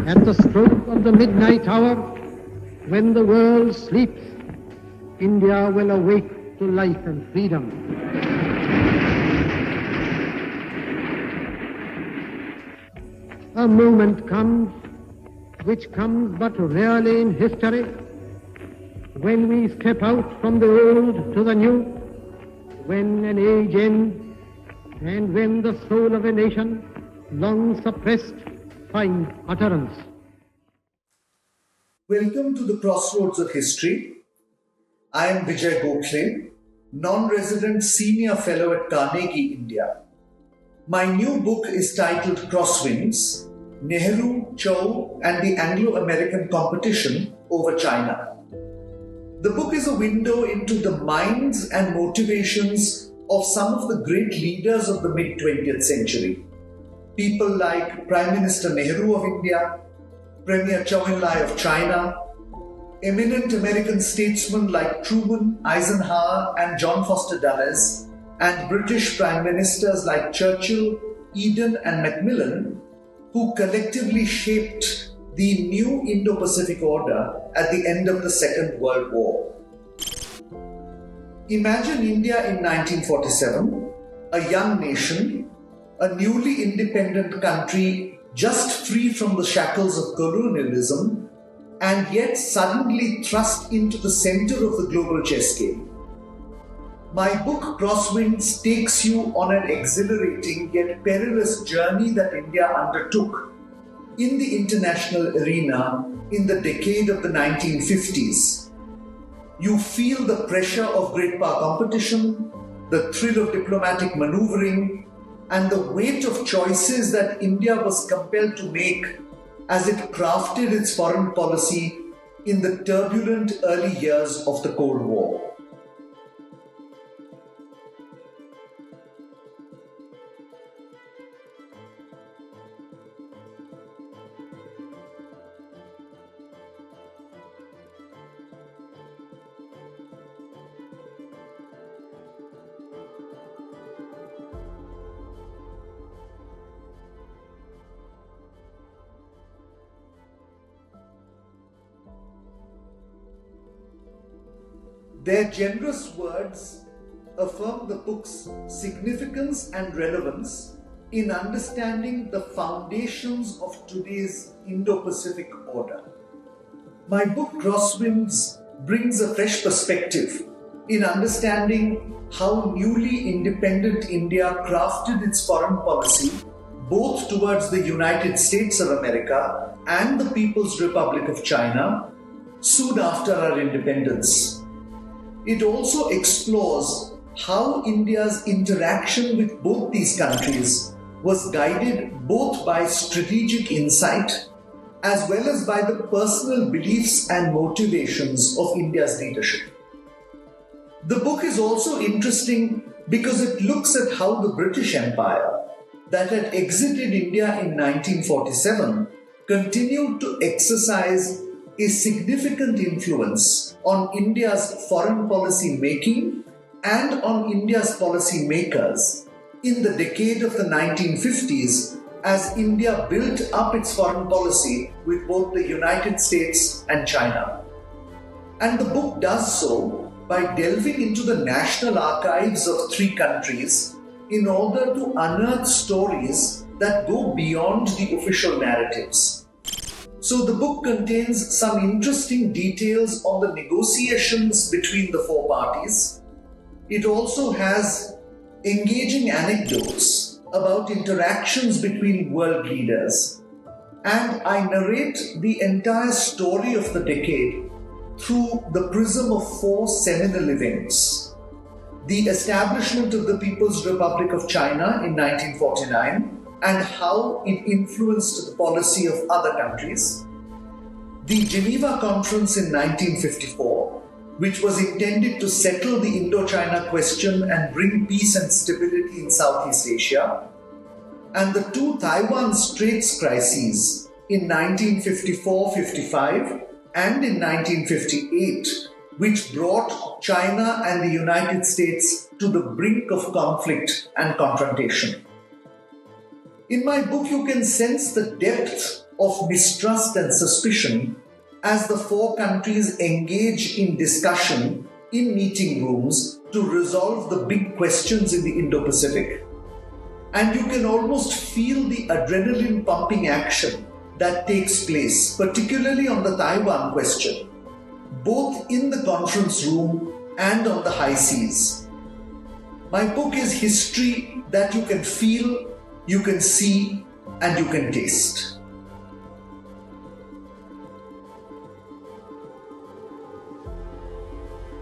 At the stroke of the midnight hour, when the world sleeps, India will awake to life and freedom. A moment comes, which comes but rarely in history, when we step out from the old to the new, when an age ends, and when the soul of a nation, long suppressed, finds utterance. Welcome to the Crossroads of History. I am Vijay Gokhale, Nonresident Senior Fellow at Carnegie India. My new book is titled Crosswinds, Nehru, Zhou and the Anglo-American Competition over China. The book is a window into the minds and motivations of some of the great leaders of the mid-20th century. People like Prime Minister Nehru of India, Premier Zhou Enlai of China, eminent American statesmen like Truman, Eisenhower and John Foster Dulles, and British Prime Ministers like Churchill, Eden and Macmillan, who collectively shaped the new Indo-Pacific order at the end of the Second World War. Imagine India in 1947, a young nation, a newly independent country just free from the shackles of colonialism, and yet suddenly thrust into the center of the global chess game. My book Crosswinds takes you on an exhilarating yet perilous journey that India undertook in the international arena in the decade of the 1950s. You feel the pressure of great power competition, the thrill of diplomatic maneuvering, and the weight of choices that India was compelled to make as it crafted its foreign policy in the turbulent early years of the Cold War. Their generous words affirm the book's significance and relevance in understanding the foundations of today's Indo-Pacific order. My book Crosswinds brings a fresh perspective in understanding how newly independent India crafted its foreign policy both towards the United States of America and the People's Republic of China soon after our independence. It also explores how India's interaction with both these countries was guided both by strategic insight as well as by the personal beliefs and motivations of India's leadership. The book is also interesting because it looks at how the British Empire, that had exited India in 1947, continued to exercise a significant influence on India's foreign policy making and on India's policy makers in the decade of the 1950s as India built up its foreign policy with both the United States and China. And the book does so by delving into the national archives of three countries in order to unearth stories that go beyond the official narratives. So the book contains some interesting details on the negotiations between the four parties. It also has engaging anecdotes about interactions between world leaders. And I narrate the entire story of the decade through the prism of four seminal events: the establishment of the People's Republic of China in 1949, and how it influenced the policy of other countries. The Geneva Conference in 1954, which was intended to settle the Indo-China question and bring peace and stability in Southeast Asia. And the two Taiwan Straits crises in 1954-55 and in 1958, which brought China and the United States to the brink of conflict and confrontation. In my book, you can sense the depth of mistrust and suspicion as the four countries engage in discussion in meeting rooms to resolve the big questions in the Indo-Pacific. And you can almost feel the adrenaline pumping action that takes place, particularly on the Taiwan question, both in the conference room and on the high seas. My book is history that you can feel, you can see, and you can taste.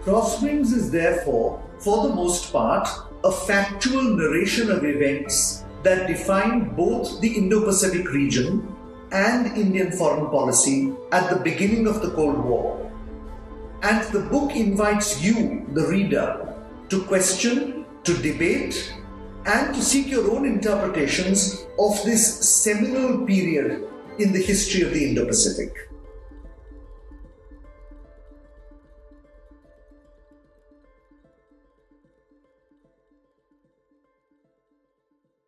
Crosswinds is therefore, for the most part, a factual narration of events that define both the Indo-Pacific region and Indian foreign policy at the beginning of the Cold War. And the book invites you, the reader, to question, to debate, and to seek your own interpretations of this seminal period in the history of the Indo-Pacific.